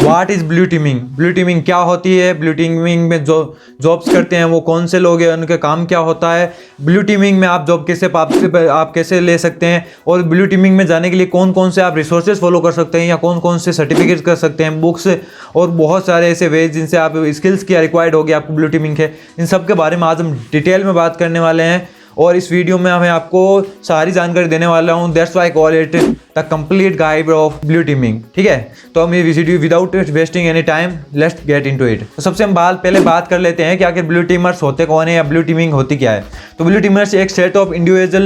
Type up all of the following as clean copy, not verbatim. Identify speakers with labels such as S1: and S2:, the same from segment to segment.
S1: What is blue teeming, blue teeming क्या होती है, ब्लू टीमिंग में जो जॉब्स करते हैं वो कौन से लोग हैं, उनका काम क्या होता है, ब्लू टीमिंग में आप जॉब कैसे आप कैसे ले सकते हैं, और ब्लू टीमिंग में जाने के लिए कौन कौन से आप रिसोर्सेज फॉलो कर सकते हैं या कौन कौन से सर्टिफिकेट्स कर सकते हैं, बुक्स और बहुत सारे ऐसे वेज जिनसे आप स्किल्स क्या रिक्वायर्ड होगी आपको ब्लू टीमिंग के, इन सब के बारे में आज हम डिटेल में बात करने वाले हैं। और इस वीडियो में मैं आपको सारी जानकारी देने वाला हूँ। That's why I call it the complete guide of blue teeming. ठीक है, तो हम ये video without wasting any time let's get into it. तो सबसे हम पहले बात कर लेते हैं कि आखिर ब्लू टीमर्स होते कौन है या ब्लू टीमिंग होती क्या है। तो ब्लू टीमर्स एक सेट ऑफ इंडिविजुअल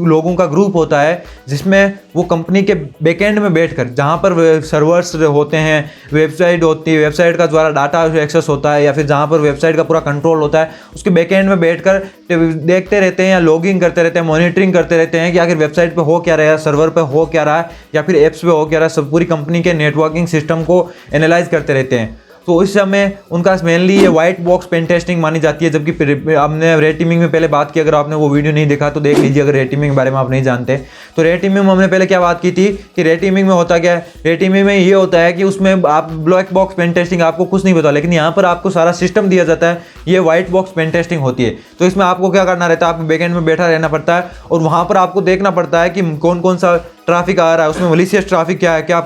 S1: लोगों का ग्रुप होता है जिसमें वो कंपनी के बैकएंड में बैठकर, जहाँ पर सर्वर्स होते हैं, वेबसाइट होती है, वेबसाइट का द्वारा डाटा एक्सेस होता है या फिर जहाँ पर वेबसाइट का पूरा कंट्रोल होता है, उसके बैकएंड में बैठकर देखते रहते हैं या लॉगिंग करते रहते हैं, मॉनिटरिंग करते रहते हैं कि आखिर वेबसाइट पे हो क्या रहा है, सर्वर पे हो क्या रहा है या फिर एप्स पे हो क्या रहा है, सब पूरी कंपनी के नेटवर्किंग सिस्टम को एनालाइज करते रहते हैं। तो इस समय उनका मेनली ये वाइट बॉक्स पेन टेस्टिंग मानी जाती है। जबकि हमने रेड टीमिंग में पहले बात की, अगर आपने वो वीडियो नहीं देखा तो देख लीजिए अगर रेड टीमिंग के बारे में आप नहीं जानते। तो रेड टीमिंग में हमने पहले क्या बात की थी कि रेड टीमिंग में होता क्या है। रेड टीमिंग में ये होता है कि उसमें आप ब्लैक बॉक्स पेन टेस्टिंग आपको कुछ नहीं पता, लेकिन यहाँ पर आपको सारा सिस्टम दिया जाता है, ये वाइट बॉक्स पेन टेस्टिंग होती है। तो इसमें आपको क्या करना रहता है, आपको बैकएंड में बैठा रहना पड़ता है और वहाँ पर आपको देखना पड़ता है कि कौन कौन सा ट्रैफिक आ रहा है, उसमें मलिशियस ट्रैफिक क्या है, क्या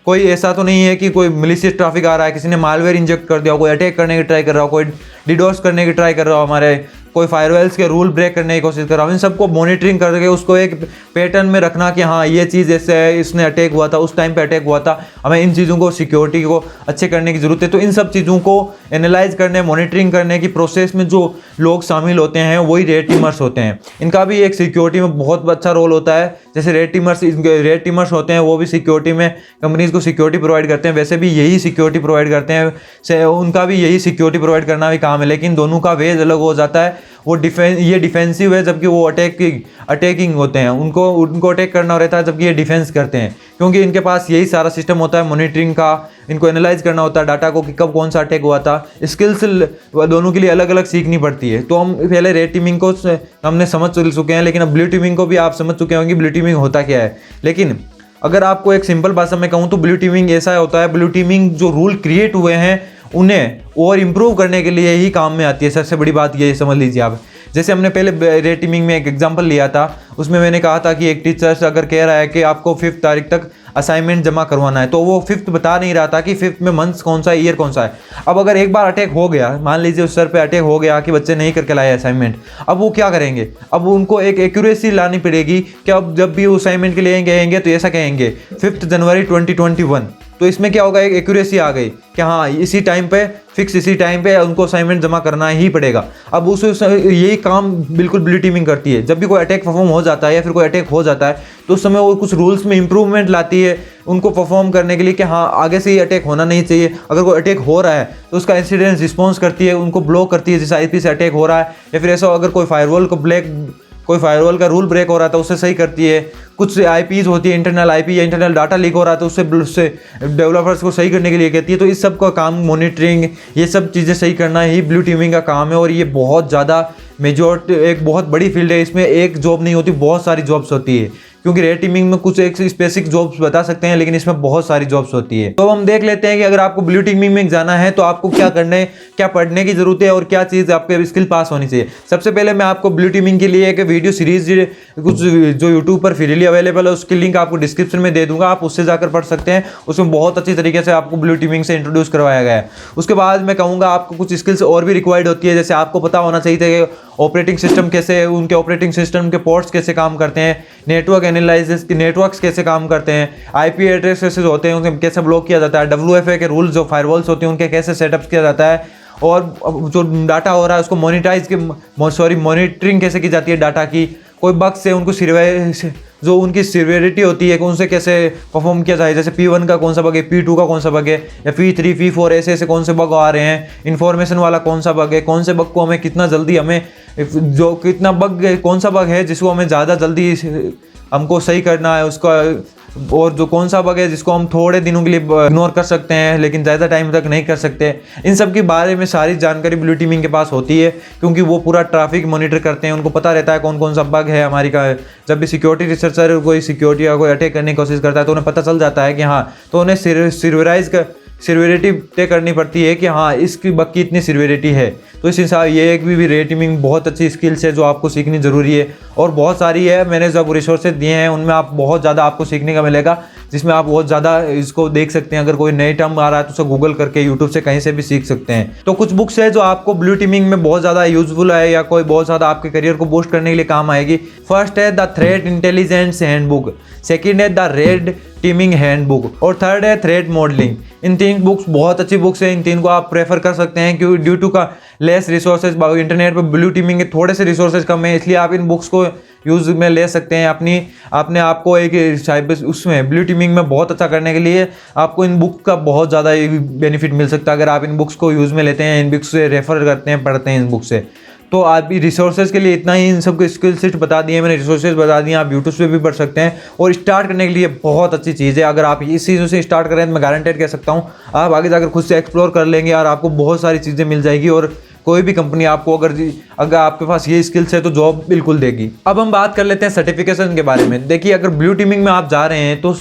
S1: कोई ऐसा तो नहीं है कि कोई मलिशियस ट्रैफिक आ रहा है, किसी ने मालवेयर इंजेक्ट कर दिया, कोई अटैक करने की ट्राई कर रहा हो, कोई डिडोस करने की ट्राई कर रहा हो, हमारे कोई फायरवॉल्स के रूल ब्रेक करने की कोशिश कर रहा हूँ। इन सबको मॉनिटरिंग करके उसको एक पैटर्न में रखना कि हाँ ये चीज़ ऐसे है, इसने अटैक हुआ था, उस टाइम पे अटैक हुआ था, हमें इन चीज़ों को सिक्योरिटी को अच्छे करने की ज़रूरत है। तो इन सब चीज़ों को एनालाइज करने, मॉनिटरिंग करने की प्रोसेस में जो लोग शामिल होते हैं वही रेड टीमर्स होते हैं। इनका भी एक सिक्योरिटी में बहुत अच्छा रोल होता है। जैसे रेड टीमर्स होते हैं वो भी सिक्योरिटी में कंपनीज को सिक्योरिटी प्रोवाइड करते हैं, वैसे भी यही सिक्योरिटी प्रोवाइड करते हैं, उनका भी यही सिक्योरिटी प्रोवाइड करना भी काम है, लेकिन दोनों का वेज अलग हो जाता है। वो ये डिफेंसिव है जबकि वो अटैकिंग होते हैं, उनको अटैक करना रहता है, जबकि ये डिफेंस करते हैं, क्योंकि इनके पास यही सारा सिस्टम होता है मॉनिटरिंग का। इनको एनालाइज करना होता है डाटा को कि कब कौन सा अटैक हुआ था। स्किल्स दोनों के लिए अलग अलग सीखनी पड़ती है। तो हम पहले रेड टीमिंग को हमने समझ चुके हैं, लेकिन अब ब्लू टीमिंग को भी आप समझ चुके होंगे ब्लू टीमिंग होता क्या है। लेकिन अगर आपको एक सिंपल भाषा में कहूँ तो ब्लू टीमिंग ऐसा होता है, ब्लू टीमिंग जो रूल क्रिएट हुए हैं उन्हें और इम्प्रूव करने के लिए ही काम में आती है। सबसे बड़ी बात ये समझ लीजिए आप। जैसे हमने पहले रेड टीमिंग में एक एग्जांपल लिया था, उसमें मैंने कहा था कि एक टीचर अगर कह रहा है कि आपको 5 तारीख तक असाइनमेंट जमा करवाना है, तो वो 5 बता नहीं रहा था कि 5 में मंथ कौन सा है, ईयर कौन सा है। अब अगर एक बार अटैक हो गया, मान लीजिए उस सर पे अटैक हो गया कि बच्चे नहीं करके लाए असाइनमेंट, अब वो क्या करेंगे, अब उनको एक एक्यूरेसी लानी पड़ेगी कि अब जब भी वो असाइनमेंट के लिए कहेंगे तो ऐसा कहेंगे 5 जनवरी 2021। तो इसमें क्या होगा, एक एक्यूरेसी आ गई कि हाँ इसी टाइम पे फिक्स, इसी टाइम पे उनको असाइनमेंट जमा करना ही पड़ेगा। अब यही काम बिल्कुल ब्लू टीमिंग करती है। जब भी कोई अटैक परफॉर्म हो जाता है या फिर कोई अटैक हो जाता है तो उस समय वो कुछ रूल्स में इंप्रूवमेंट लाती है उनको परफॉर्म करने के लिए कि हाँ आगे से ये अटैक होना नहीं चाहिए। अगर कोई अटैक हो रहा है तो उसका इंसिडेंस रिस्पॉन्स करती है, उनको ब्लॉक करती है जिस IP से अटैक हो रहा है, या फिर ऐसा अगर कोई फायरवॉल का रूल ब्रेक हो रहा था उससे सही करती है। कुछ IPs होती है, इंटरनल IP या इंटरनल डाटा लीक हो रहा था उससे डेवलपर्स को सही करने के लिए कहती है। तो इस सब का काम मॉनिटरिंग, ये सब चीज़ें सही करना ही ब्लू टीमिंग का काम है। और ये बहुत ज़्यादा एक बहुत बड़ी फील्ड है। इसमें एक जॉब नहीं होती, बहुत सारी जॉब्स होती है, क्योंकि रेड टीमिंग में कुछ एक स्पेसिफिक जॉब्स बता सकते हैं, लेकिन इसमें बहुत सारी जॉब्स होती है। तो हम देख लेते हैं कि अगर आपको ब्लू टीमिंग में जाना है तो आपको क्या करने, क्या पढ़ने की जरूरत है और क्या चीज़ आपके स्किल पास होनी चाहिए। सबसे पहले मैं आपको ब्लू टीमिंग के लिए एक वीडियो सीरीज कुछ जो यूट्यूब पर फ्रीली अवेलेबल है उसकी लिंक आपको डिस्क्रिप्शन में दे दूंगा, आप उससे जाकर पढ़ सकते हैं। उसमें बहुत अच्छी तरीके से आपको ब्लू टीमिंग से इंट्रोड्यूस करवाया गया है। उसके बाद मैं कहूँगा आपको कुछ स्किल्स और भी रिक्वायर्ड होती है। जैसे आपको पता होना चाहिए कि ऑपरेटिंग सिस्टम कैसे, उनके ऑपरेटिंग सिस्टम के पोर्ट्स कैसे काम करते हैं, नेटवर्क एनालिसिस के नेटवर्क्स कैसे काम करते हैं, IP एड्रेस कैसे होते हैं उनके कैसे ब्लॉक किया जाता है, WFA के रूल्स जो फायरवॉल्स होते हैं उनके कैसे सेटअप किया जाता है, और जो डाटा हो रहा है उसको मॉनिटरिंग कैसे की जाती है डाटा की। कोई बग्स से उनको जो उनकी सीवियरिटी होती है कि उनसे कैसे परफॉर्म किया जाए। जैसे P1 का कौन सा बग है, P2 का कौन सा बग है, या P3 P4 ऐसे कौन से बग आ रहे हैं, इन्फॉर्मेशन वाला कौन सा बग है, कौन से बग को हमें कितना जल्दी कितना बग कौन सा बग है जिसको हमें ज़्यादा जल्दी हमको सही करना है उसका, और जो कौन सा बग है जिसको हम थोड़े दिनों के लिए इग्नोर कर सकते हैं लेकिन ज़्यादा टाइम तक नहीं कर सकते। इन सब के बारे में सारी जानकारी ब्लू टीमिंग के पास होती है, क्योंकि वो पूरा ट्रैफिक मॉनिटर करते हैं, उनको पता रहता है कौन कौन सा बग है हमारी का। जब भी सिक्योरिटी रिसर्चर कोई सिक्योरिटी या कोई अटैक करने की कोशिश करता है तो उन्हें पता चल जाता है कि हाँ, तो उन्हें सिवियरिटी तय करनी पड़ती है कि हाँ इसकी बग की इतनी सिवियरिटी है। तो इस हिसाब ये एक भी रेटिंग बहुत अच्छी स्किल्स है जो आपको सीखनी ज़रूरी है, और बहुत सारी है। मैंने जब रिसोर्सेज दिए हैं उनमें आप बहुत ज़्यादा आपको सीखने का मिलेगा, जिसमें आप बहुत ज़्यादा इसको देख सकते हैं। अगर कोई नई टर्म आ रहा है तो उसे गूगल करके यूट्यूब से कहीं से भी सीख सकते हैं। तो कुछ बुक्स है जो आपको ब्लू टीमिंग में बहुत ज़्यादा यूजफुल है या कोई बहुत ज़्यादा आपके करियर को बूस्ट करने के लिए काम आएगी। फर्स्ट है the threat intelligence handbook, second है द रेड टीमिंग हैंडबुक, और थर्ड है थ्रेड मॉडलिंग। इन 3 बुक्स बहुत अच्छी बुक्स हैं, इन 3 को आप प्रेफर कर सकते हैं क्योंकि ड्यू टू का लेस रिसोर्सेज इंटरनेट पर ब्लू टीमिंग के थोड़े से रिसोर्सेज कम है, इसलिए आप इन बुक्स को यूज़ में ले सकते हैं। अपने आप को एक साइबर उसमें ब्लू टीमिंग में बहुत अच्छा करने के लिए आपको इन बुक का बहुत ज़्यादा बेनिफिट मिल सकता है अगर आप इन बुक्स को यूज़ में लेते हैं, इन बुक्स से रेफर करते हैं, पढ़ते हैं इन बुक से। तो आप रिसोर्सेज के लिए इतना ही, इन सबको स्किल सेट बता दिए मैंने, रिसोर्सेज बता दिए, आप यूट्यूब पे भी पढ़ सकते हैं। और स्टार्ट करने के लिए बहुत अच्छी चीज़ है, अगर आप इस चीज़ों से स्टार्ट करें तो मैं गारंटेड कह सकता हूँ आप आगे जाकर खुद से एक्सप्लोर कर लेंगे और आपको बहुत सारी चीज़ें मिल जाएगी, और कोई भी कंपनी आपको अगर आपके पास ये स्किल्स है तो जॉब बिल्कुल देगी। अब हम बात कर लेते हैं सर्टिफिकेशन के बारे में। देखिए अगर ब्लू टीमिंग में आप जा रहे हैं तो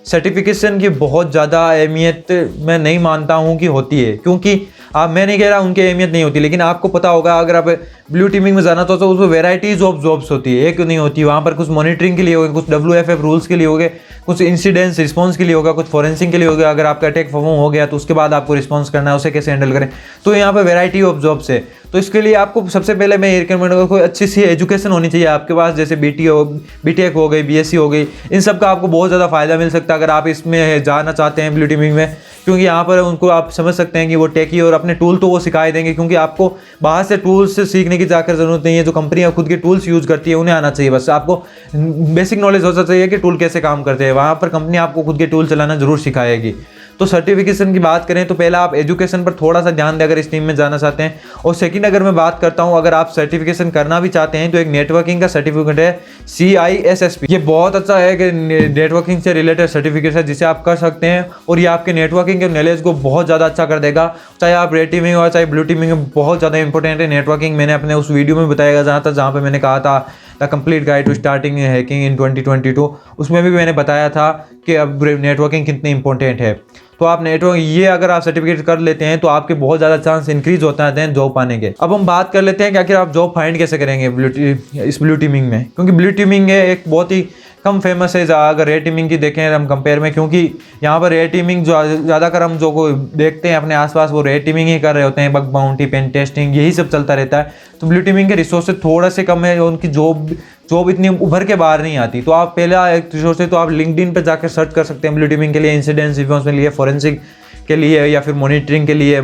S1: सर्टिफिकेशन की बहुत ज़्यादा अहमियत मैं नहीं मानता हूँ कि होती है, क्योंकि मैं नहीं कह रहा उनकी अहमियत नहीं होती, लेकिन आपको पता होगा अगर आप ब्लू टीमिंग में जाना तो उसमें वेराइटीज़ ऑफ जॉब्स होती है, एक नहीं होती। वहाँ पर कुछ मॉनिटरिंग के लिए होगा, कुछ WFF रूल्स के लिए होंगे, कुछ इंसिडेंट्स रिस्पॉन्स के लिए होगा, कुछ फॉरेंसिक के लिए होगा। अगर आपका अटैक परफॉर्म हो गया तो उसके बाद आपको रिस्पॉन्स करना है, उसे कैसे हैंडल करें। तो यहाँ पर वेराइटी ऑफ जॉब्स है, तो इसके लिए आपको सबसे पहले मैं ये रिकमेंड करूँगा कोई अच्छी सी एजुकेशन होनी चाहिए आपके पास, जैसे BTech हो गई, BSc हो गई। इन सब का आपको बहुत ज़्यादा फायदा मिल सकता है अगर आप इसमें जाना चाहते हैं ब्लू टीमिंग में, क्योंकि यहाँ पर उनको आप समझ सकते हैं कि वो टेकी और अपने टूल तो वो सिखाई देंगे, क्योंकि आपको बाहर से टूल्स से सीखने की जाकर जरूरत नहीं है। जो कंपनियाँ खुद के टूल्स यूज़ करती है उन्हें आना चाहिए, बस आपको बेसिक नॉलेज हो चाहिए कि टूल कैसे काम करते हैं। वहाँ पर कंपनी आपको खुद के टूल चलाना जरूर सिखाएगी। तो सर्टिफिकेशन की बात करें तो पहला आप एजुकेशन पर थोड़ा सा ध्यान दें अगर इस टीम में जाना चाहते हैं। और सेकंड अगर मैं बात करता हूं अगर आप सर्टिफिकेशन करना भी चाहते हैं तो एक नेटवर्किंग का सर्टिफिकेट है CISSP। ये बहुत अच्छा है कि नेटवर्किंग से रिलेटेड सर्टिफिकेट है जिसे आप कर सकते हैं, और ये आपके नेटवर्किंग के नॉलेज को बहुत ज़्यादा अच्छा कर देगा। चाहे आप रेड टीमिंग हो चाहे ब्लू टीमिंग में बहुत ज़्यादा इंपॉर्टेंट है नेटवर्किंग। मैंने अपने उस वीडियो में बताया जहाँ पे मैंने कहा था the complete guide to starting hacking in 2022, उसमें भी मैंने बताया था कि अब नेटवर्किंग कितनी इंपॉर्टेंट है। तो आप ये अगर आप सर्टिफिकेट कर लेते हैं तो आपके बहुत ज़्यादा चांस इंक्रीज होता है जॉब पाने के। अब हम बात कर लेते हैं कि आखिर आप जॉब फाइंड कैसे करेंगे इस ब्लू टीमिंग में, क्योंकि ब्लू टीमिंग है एक बहुत ही कम फेमस है अगर रेड टीमिंग की देखें हम कंपेयर में, क्योंकि यहाँ पर रेड टीमिंग जो ज़्यादातर हम जो को देखते हैं अपने आसपास वो रेड टीमिंग ही कर रहे होते हैं, बग बाउंटी, पेन टेस्टिंग, यही सब चलता रहता है। तो ब्लू टीमिंग के रिसोर्सेज थोड़े से कम है, उनकी जॉब इतनी उभर के बाहर नहीं आती। तो आप पहला एक रिसोर्स है तो आप लिंक्डइन पर जाकर सर्च कर सकते हैं ब्लू टीमिंग के लिए, इंसिडेंट रिस्पॉन्स के लिए, फॉरेंसिक के लिए, या फिर मॉनिटरिंग के लिए,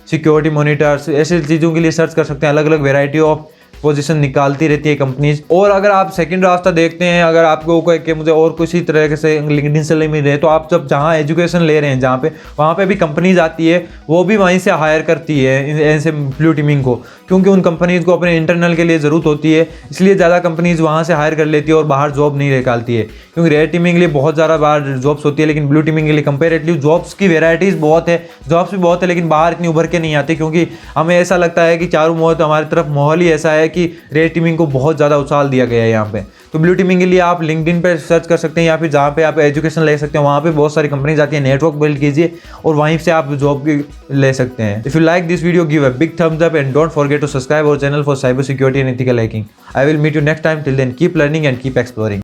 S1: सिक्योरिटी मॉनिटर्स, ऐसी चीज़ों के लिए सर्च कर सकते हैं। अलग अलग वेराइटी ऑफ पोजीशन निकालती रहती है कंपनीज। और अगर आप सेकंड रास्ता देखते हैं, अगर आपको कोई कि मुझे और किसी तरह से लिंक्डइन से मिल रहे, तो आप जब जहाँ एजुकेशन ले रहे हैं जहाँ पे, वहाँ पे भी कंपनीज आती है, वो भी वहीं से हायर करती है ऐसे ब्लू टीमिंग को, क्योंकि उन कंपनीज को अपने इंटरनल के लिए ज़रूरत होती है, इसलिए ज़्यादा कंपनीज वहाँ से हायर कर लेती है और बाहर जॉब नहीं निकालती है। क्योंकि रेड टीमिंग के लिए बहुत ज़्यादा बाहर जॉब्स होती है, लेकिन ब्लू टीमिंग के लिए कंपेरेटिवली जॉब्स की वेराइटीज़ बहुत है, जॉब्स भी बहुत है, लेकिन बाहर इतनी उभर के नहीं आती, क्योंकि हमें ऐसा लगता है कि चारों मोहर हमारी तरफ माहौल ही ऐसा है कि रेड टीमिंग को बहुत ज़्यादा उछाल दिया गया है यहाँ पे। तो ब्लू टीमिंग के लिए आप लिंक्डइन पे सर्च कर सकते हैं, या फिर जहाँ पे आप एजुकेशन ले सकते हैं, वहाँ पे बहुत सारी कंपनीज आती है। नेटवर्क बिल्ड कीजिए और वहीं से आप जॉब ले सकते हैं। If you like this video, give a big thumbs up and don't forget to subscribe our channel for cyber security and ethical hacking. I will meet you next time. Till then keep learning and keep exploring.